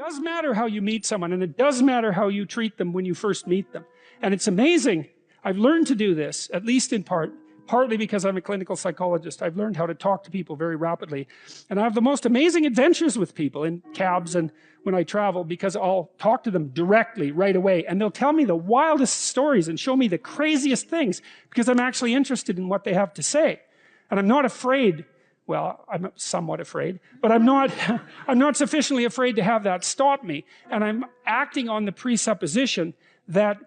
does matter how you meet someone, and it does matter how you treat them when you first meet them. And it's amazing. I've learned to do this, at least in part, partly because I'm a clinical psychologist. I've learned how to talk to people very rapidly. And I have the most amazing adventures with people in cabs and when I travel, because I'll talk to them directly right away. And they'll tell me the wildest stories and show me the craziest things because I'm actually interested in what they have to say. And I'm not afraid. Well, I'm somewhat afraid, but I'm not sufficiently afraid to have that stop me. And I'm acting on the presupposition that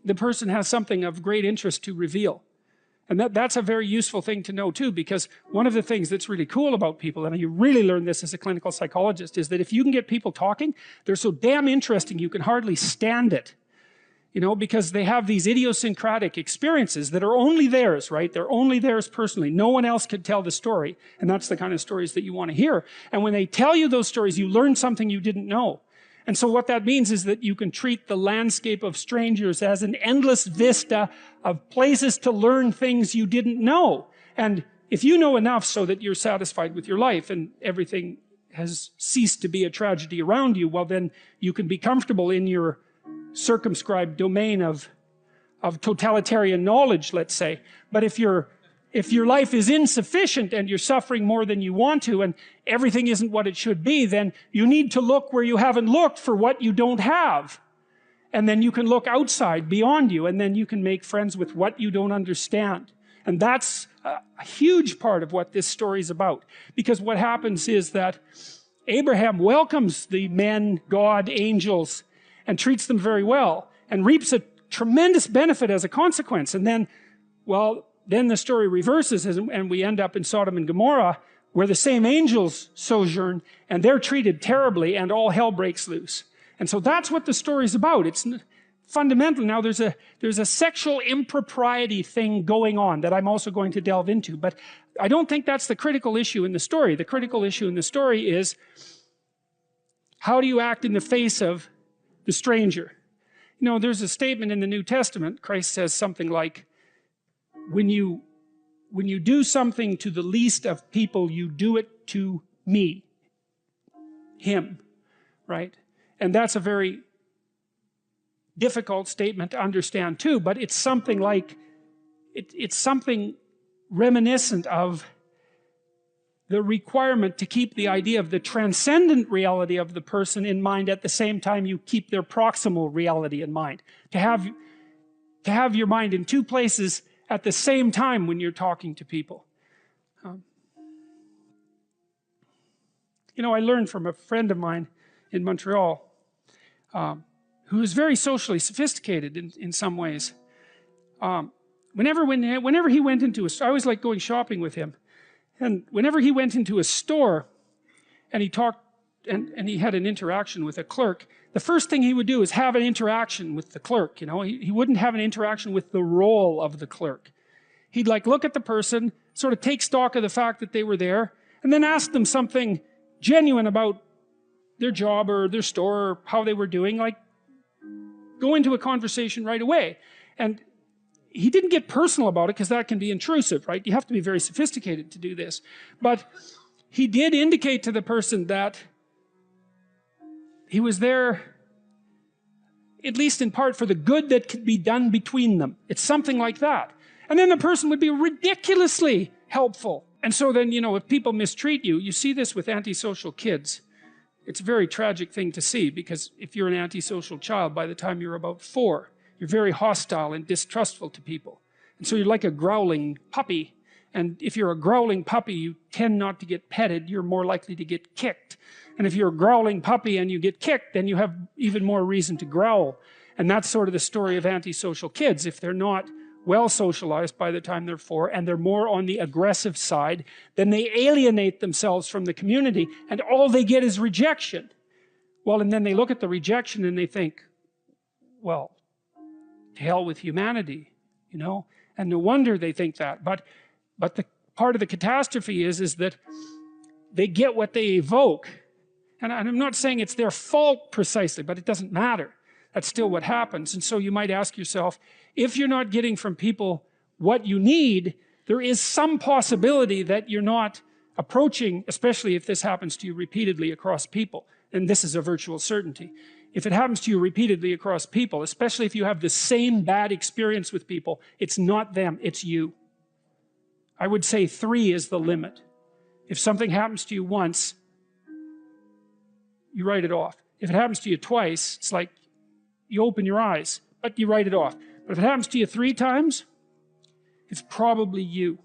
the person has something of great interest to reveal. And that's a very useful thing to know too, because one of the things that's really cool about people, and you really learn this as a clinical psychologist, is that if you can get people talking, they're so damn interesting you can hardly stand it. You know, because they have these idiosyncratic experiences that are only theirs, right? They're only theirs personally. No one else could tell the story. And that's the kind of stories that you want to hear. And when they tell you those stories, you learn something you didn't know. And so what that means is that you can treat the landscape of strangers as an endless vista of places to learn things you didn't know. And if you know enough so that you're satisfied with your life and everything has ceased to be a tragedy around you, well then you can be comfortable in your circumscribed domain of totalitarian knowledge, let's say. But if your life is insufficient and you're suffering more than you want to and everything isn't what it should be, then you need to look where you haven't looked for what you don't have. And then you can look outside, beyond you, and then you can make friends with what you don't understand. And that's a huge part of what this story is about. Because what happens is that Abraham welcomes the men, God, angels, and treats them very well, and reaps a tremendous benefit as a consequence. And then, well, then the story reverses, and we end up in Sodom and Gomorrah, where the same angels sojourn, and they're treated terribly, and all hell breaks loose. And so that's what the story's about. It's fundamental. Now there's a sexual impropriety thing going on that I'm also going to delve into, but I don't think that's the critical issue in the story. The critical issue in the story is, how do you act in the face of the stranger? You know, there's a statement in the New Testament. Christ says something like, when you do something to the least of people, you do it to me, him, right? And that's a very difficult statement to understand too, but it's something like, it's something reminiscent of the requirement to keep the idea of the transcendent reality of the person in mind at the same time you keep their proximal reality in mind. To have your mind in two places at the same time when you're talking to people. You know, I learned from a friend of mine in Montreal who is very socially sophisticated in some ways. Whenever he went into a store, I always liked going shopping with him. And whenever he went into a store and he talked and he had an interaction with a clerk, the first thing he would do is have an interaction with the clerk. You know, he wouldn't have an interaction with the role of the clerk. He'd like look at the person, sort of take stock of the fact that they were there, and then ask them something genuine about their job or their store or how they were doing, like go into a conversation right away. And he didn't get personal about it because that can be intrusive, right? You have to be very sophisticated to do this. But he did indicate to the person that he was there, at least in part, for the good that could be done between them. It's something like that. And then the person would be ridiculously helpful. And so then, you know, if people mistreat you, you see this with antisocial kids. It's a very tragic thing to see, because if you're an antisocial child, by the time you're about 4, you're very hostile and distrustful to people. And so you're like a growling puppy. And if you're a growling puppy, you tend not to get petted. You're more likely to get kicked. And if you're a growling puppy and you get kicked, then you have even more reason to growl. And that's sort of the story of antisocial kids. If they're not well socialized by the time they're 4 and they're more on the aggressive side, then they alienate themselves from the community and all they get is rejection. Well, and then they look at the rejection and they think, well, to hell with humanity, you know? And no wonder they think that. But the part of the catastrophe is that they get what they evoke. And I'm not saying it's their fault precisely, but it doesn't matter. That's still what happens. And so you might ask yourself, if you're not getting from people what you need, there is some possibility that you're not approaching, especially if this happens to you repeatedly across people, and this is a virtual certainty, if it happens to you repeatedly across people, especially if you have the same bad experience with people, it's not them, it's you. I would say 3 is the limit. If something happens to you once, you write it off. If it happens to you twice, it's like you open your eyes, but you write it off. But if it happens to you 3 times, it's probably you.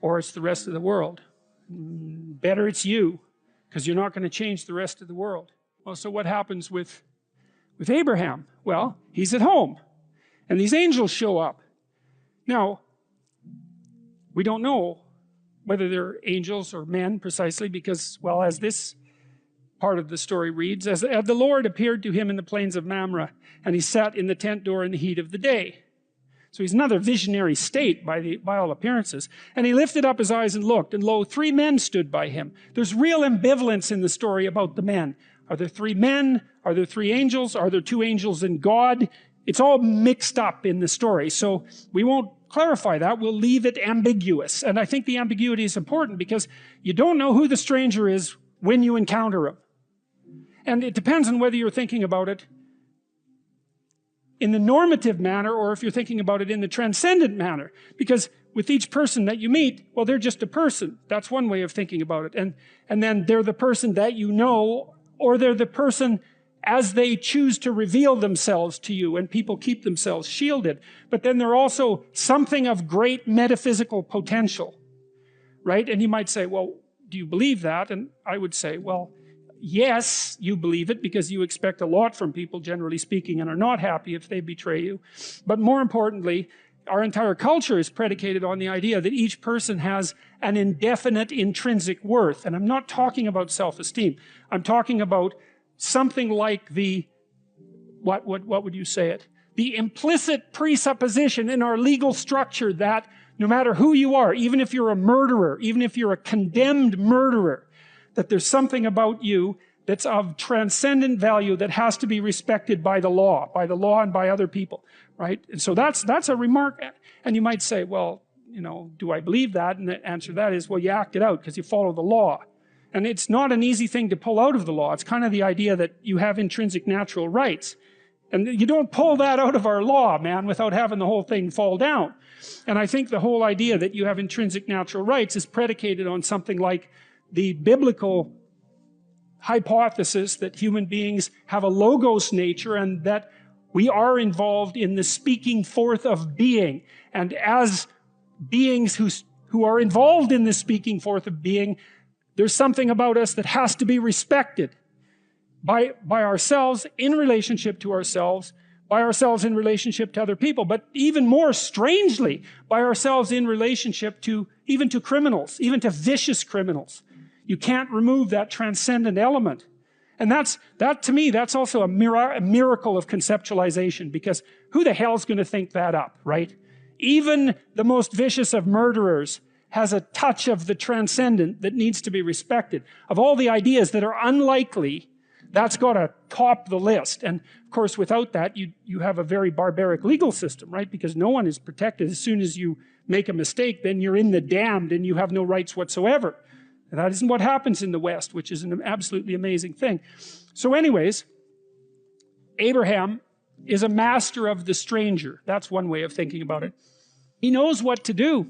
Or it's the rest of the world. Better it's you, because you're not going to change the rest of the world. Well, so what happens with Abraham? Well, he's at home, and these angels show up. Now, we don't know whether they're angels or men precisely, because, well, as this part of the story reads, as the Lord appeared to him in the plains of Mamre, and he sat in the tent door in the heat of the day. So he's another visionary state by all appearances. And he lifted up his eyes and looked, and lo, 3 men stood by him. There's real ambivalence in the story about the men. Are there 3 men? Are there 3 angels? Are there 2 angels and God? It's all mixed up in the story. So we won't clarify that. We'll leave it ambiguous. And I think the ambiguity is important because you don't know who the stranger is when you encounter him. And it depends on whether you're thinking about it in the normative manner or if you're thinking about it in the transcendent manner. Because with each person that you meet, well, they're just a person. That's one way of thinking about it. And then they're the person that you know, or they're the person as they choose to reveal themselves to you, and people keep themselves shielded. But then they're also something of great metaphysical potential, right? And you might say, well, do you believe that? And I would say, well, yes, you believe it because you expect a lot from people, generally speaking, and are not happy if they betray you. But more importantly, our entire culture is predicated on the idea that each person has an indefinite intrinsic worth. And I'm not talking about self-esteem. I'm talking about something like what would you say it? The implicit presupposition in our legal structure that no matter who you are, even if you're a murderer, even if you're a condemned murderer, that there's something about you that's of transcendent value that has to be respected by the law and by other people, right? And so that's a remark. And you might say, well, you know, do I believe that? And the answer to that is, well, you act it out because you follow the law. And it's not an easy thing to pull out of the law. It's kind of the idea that you have intrinsic natural rights. And you don't pull that out of our law, man, without having the whole thing fall down. And I think the whole idea that you have intrinsic natural rights is predicated on something like the biblical hypothesis that human beings have a logos nature and that we are involved in the speaking forth of being. And as beings who are involved in the speaking forth of being, there's something about us that has to be respected by ourselves in relationship to ourselves, by ourselves in relationship to other people, but even more strangely, by ourselves in relationship to even to criminals, even to vicious criminals. You can't remove that transcendent element. And that to me, that's also a miracle of conceptualization, because who the hell's going to think that up, right? Even the most vicious of murderers has a touch of the transcendent that needs to be respected. Of all the ideas that are unlikely, that's got to top the list. And of course, without that, you have a very barbaric legal system, right? Because no one is protected. As soon as you make a mistake, then you're in the damned and you have no rights whatsoever. And that isn't what happens in the West, which is an absolutely amazing thing. So anyways, Abraham is a master of the stranger. That's one way of thinking about it. He knows what to do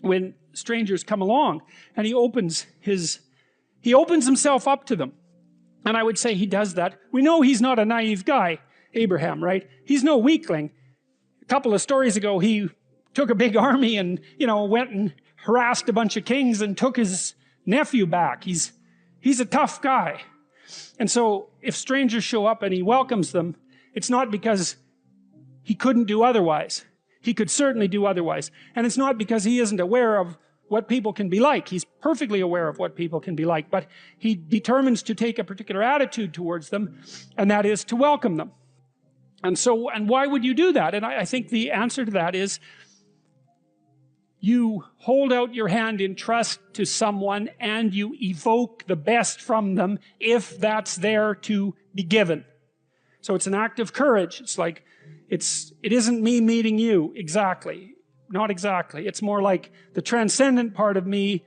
when strangers come along, and he opens himself up to them. And I would say he does that. We know he's not a naive guy, Abraham, right? He's no weakling. A couple of stories ago, he took a big army and, went and harassed a bunch of kings and took his nephew back. He's a tough guy. And so if strangers show up and he welcomes them, it's not because he couldn't do otherwise. He could certainly do otherwise. And it's not because he isn't aware of what people can be like. He's perfectly aware of what people can be like, but he determines to take a particular attitude towards them, and that is to welcome them. And why would you do that? And I think the answer to that is you hold out your hand in trust to someone and you evoke the best from them if that's there to be given. So it's an act of courage. It's like, it isn't me meeting you exactly. Not exactly. It's more like the transcendent part of me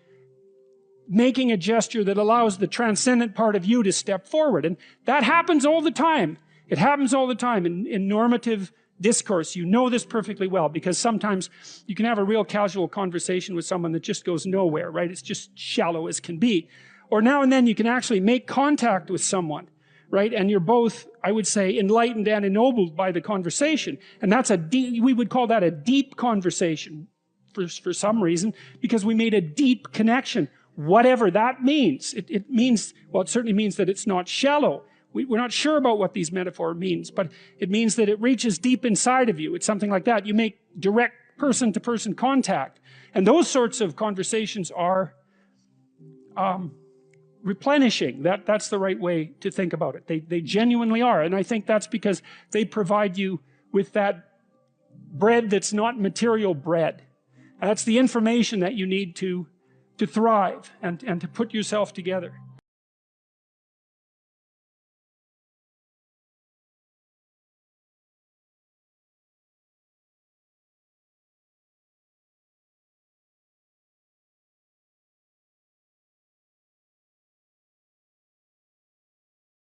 making a gesture that allows the transcendent part of you to step forward. And that happens all the time. It happens all the time in normative discourse. You know this perfectly well, because sometimes you can have a real casual conversation with someone that just goes nowhere, right? It's just shallow as can be. Or now and then you can actually make contact with someone, right? And you're both, I would say, enlightened and ennobled by the conversation. And that's we would call that a deep conversation for some reason, because we made a deep connection. Whatever that means. It means, well, it certainly means that it's not shallow. We're not sure about what these metaphor means, but it means that it reaches deep inside of you. It's something like that. You make direct person-to-person contact. And those sorts of conversations are replenishing. That's the right way to think about it. They genuinely are. And I think that's because they provide you with that bread that's not material bread. And that's the information that you need to thrive and to put yourself together.